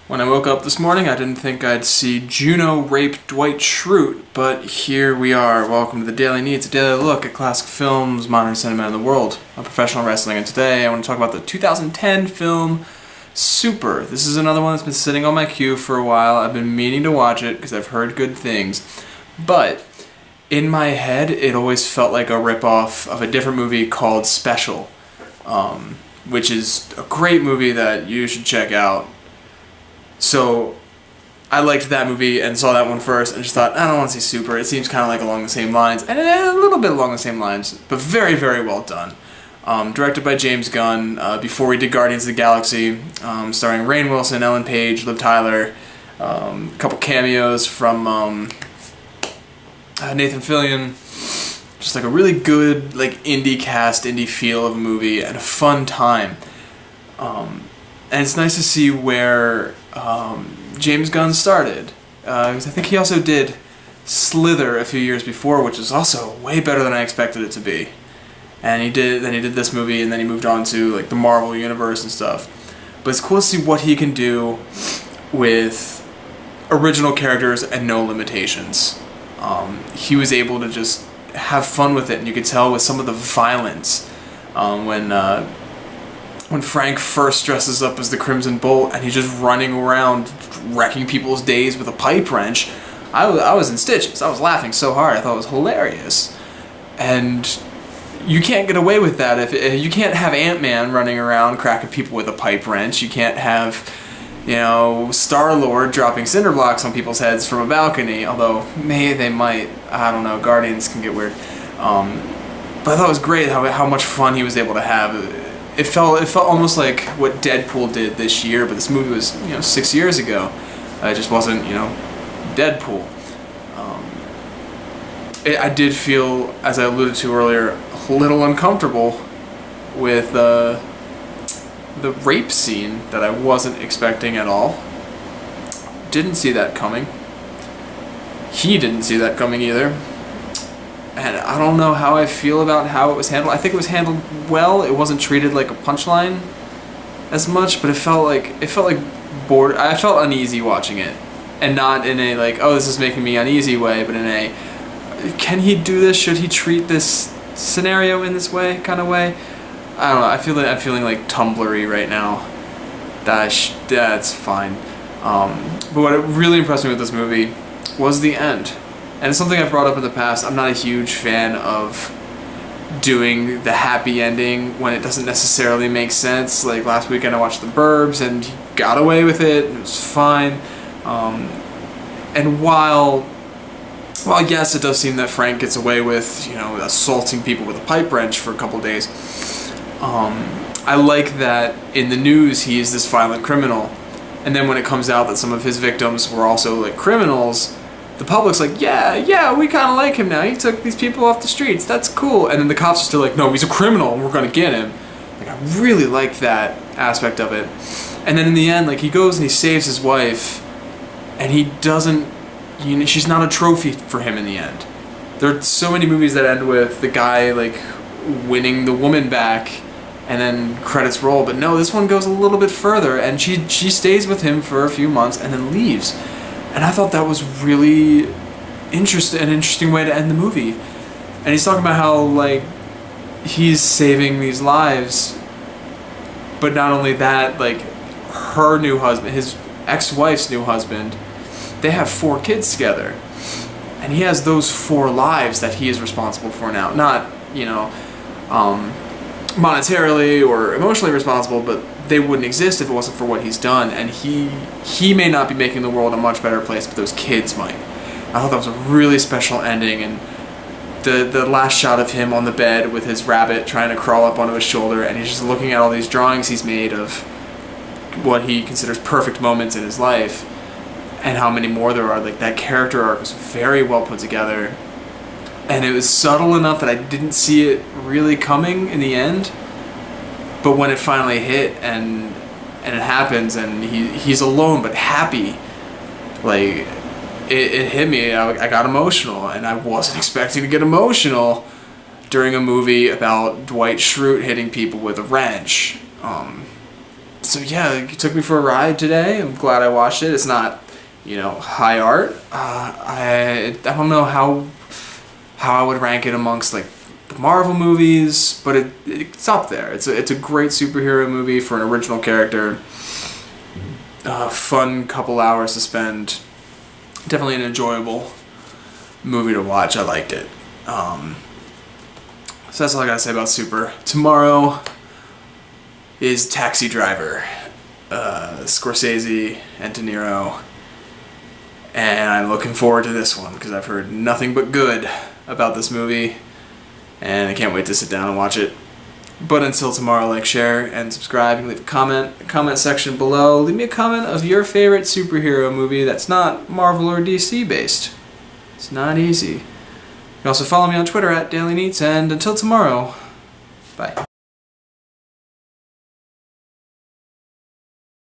When I woke up this morning, I didn't think I'd see Juno rape Dwight Schrute, but here we are. Welcome to the Daily Neitz, a daily look at classic films, modern cinema, and the world of professional wrestling. And today I want to talk about the 2010 film Super. This is another one that's been sitting on my queue for a while. I've been meaning to watch it because I've heard good things. But in my head, it always felt like a ripoff of a different movie called Special, which is a great movie that you should check out. So I liked that movie and saw that one first and just thought, I don't want to see Super. It seems kind of like along the same lines, and a little bit along the same lines, but very, very well done. Directed by James Gunn, before we did Guardians of the Galaxy, starring Rainn Wilson, Ellen Page, Liv Tyler, a couple cameos from Nathan Fillion. Just like a really good like indie cast, indie feel of a movie, and a fun time. And it's nice to see where James Gunn started. 'Cause I think he also did Slither a few years before, which is also way better than I expected it to be. And he did this movie, and then he moved on to like the Marvel universe and stuff. But it's cool to see what he can do with original characters and no limitations. He was able to just have fun with it, and you could tell with some of the violence when Frank first dresses up as the Crimson Bolt and he's just running around wrecking people's days with a pipe wrench. I was in stitches. I was laughing so hard. I thought it was hilarious. And you can't get away with that if you can't have Ant-Man running around cracking people with a pipe wrench. You can't have, Star-Lord dropping cinder blocks on people's heads from a balcony, although maybe they might. I don't know. Guardians can get weird. But I thought it was great how much fun he was able to have. It felt almost like what Deadpool did this year, but this movie was 6 years ago. It just wasn't Deadpool. I did feel, as I alluded to earlier, a little uncomfortable with the rape scene that I wasn't expecting at all. Didn't see that coming. He didn't see that coming either. And I don't know how I feel about how it was handled. I think it was handled well. It wasn't treated like a punchline as much, but it felt like bored. I felt uneasy watching it, and not in a like, oh, this is making me uneasy way, but in a, can he do this? Should he treat this scenario in this way, kind of way? I don't know. I'm feeling like Tumblr-y right now. That's fine. But what really impressed me with this movie was the end. And it's something I've brought up in the past. I'm not a huge fan of doing the happy ending when it doesn't necessarily make sense. Like last weekend I watched The Burbs and he got away with it and it was fine. And while yes, it does seem that Frank gets away with, assaulting people with a pipe wrench for a couple of days, I like that in the news he is this violent criminal. And then when it comes out that some of his victims were also like criminals, the public's like, yeah, we kind of like him now. He took these people off the streets. That's cool. And then the cops are still like, no, he's a criminal, and we're going to get him. Like, I really like that aspect of it. And then in the end, like, he goes and he saves his wife, and he doesn't, she's not a trophy for him in the end. There are so many movies that end with the guy, like, winning the woman back, and then credits roll. But no, this one goes a little bit further, and she stays with him for a few months and then leaves. And I thought that was really an interesting way to end the movie. And he's talking about how, like, he's saving these lives, but not only that, like, her new husband, his ex-wife's new husband, they have 4 kids together. And he has those 4 lives that he is responsible for now. Not, monetarily or emotionally responsible, but they wouldn't exist if it wasn't for what he's done. And he may not be making the world a much better place, but those kids might. I thought that was a really special ending, and the last shot of him on the bed with his rabbit trying to crawl up onto his shoulder, and he's just looking at all these drawings he's made of what he considers perfect moments in his life, and how many more there are. Like, that character arc was very well put together, and it was subtle enough that I didn't see it really coming in the end. But when it finally hit and it happens and he's alone but happy, like, it hit me. I got emotional, and I wasn't expecting to get emotional during a movie about Dwight Schrute hitting people with a wrench. So yeah, it took me for a ride today. I'm glad I watched it. It's not, high art. I don't know how I would rank it amongst like the Marvel movies, but it's up there. It's a great superhero movie for an original character. Fun couple hours to spend. Definitely an enjoyable movie to watch. I liked it. So that's all I gotta say about Super. Tomorrow is Taxi Driver, Scorsese and De Niro, and I'm looking forward to this one because I've heard nothing but good about this movie, and I can't wait to sit down and watch it. But until tomorrow, like, share, and subscribe. You can leave a comment section below. Leave me a comment of your favorite superhero movie that's not Marvel or DC based. It's not easy. You can also follow me on Twitter at Neitz, and until tomorrow, bye.